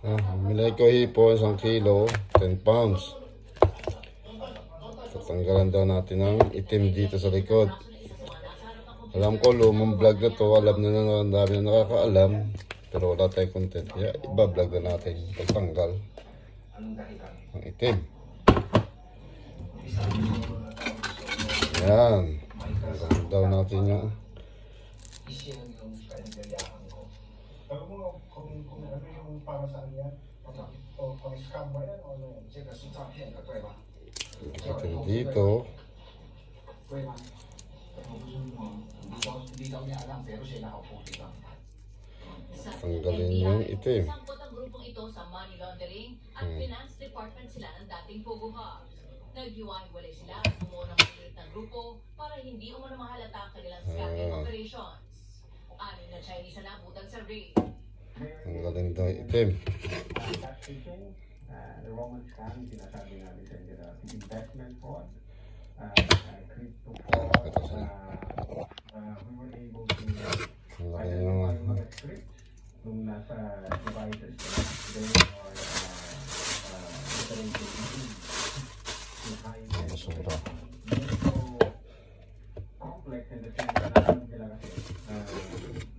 Bumili ko hipo, 1 kilo, 10 pounds. Tatanggalan daw natin ang itim dito sa likod. Alam ko lumang vlog na to, alam na ang dami na nakakaalam, pero wala tayong content. Kaya iba-vlog na natin pagtanggal ang itim. Yan. Tanggalin daw natin yung itim dito. Tanggalin yung itim. Sangkot ang grupong ito sa money laundering at finance department sila ng dating Pogo Hub. Naghiwa-hiwalay sila at bumuo ng maliit na grupo para hindi umano mahalata ang kanilang scamming operations. 6 na Chinese na nabutan sa raid. Tanggalin daw yung itim. The Roman scam, sinasabi namin sa inyo na investment fraud, crypto fraud, we were able to identify mga scripts nung nasa devices they are operating behind Sobra. medyo complex in the sense na alam nila kasi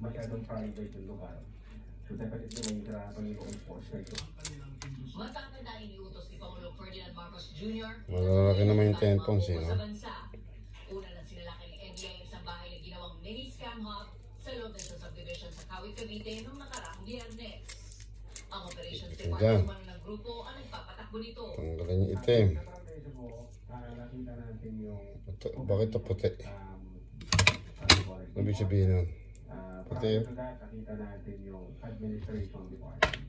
masyadong private yung lugar. So definitely may hirapan yung enforce nito. Matanda iniutos ni Pangulong Ferdinand Marcos Jr. Malalaki naman yung 10 pounds eh, no? sa bansa. Una na sinalaki ng NBI ang isang bahay na ginawang mini scam hub sa loob ng subdivision sa Kawit, Cavite noong nakaraang Biyernes. Ang operations department ng grupo ang nagpapatakbo nito. Tanggalin yung itim. Bakit ito puti? Ano ibig sabihin nun? Puti yun? Nakita natin yung administration department.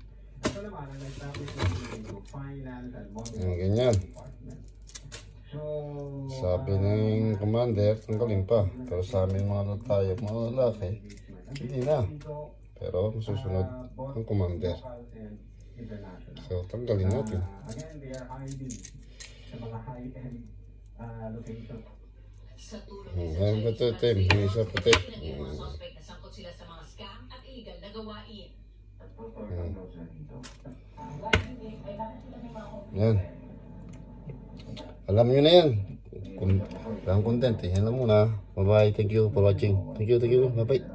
Ito naman ang nag-establish natin yung finance and monetary Ganyan. department. So, Sabi ng commander, tanggalin pa. Pero sa amin mga tayo, mga lalaki, hindi na. Pero masusunod ang commander. So, tanggalin natin. Again, they are hiding sa mga high-end location. Sa tulong Ano ba ito, itim? Yung isa puti. ng suspect na sangkot sila sa mga scam at illegal na gawain. Yan. Alam nyo na yan. Kung content eh. Alam mo na. Bye bye. Thank you for watching. Thank you. Bye bye.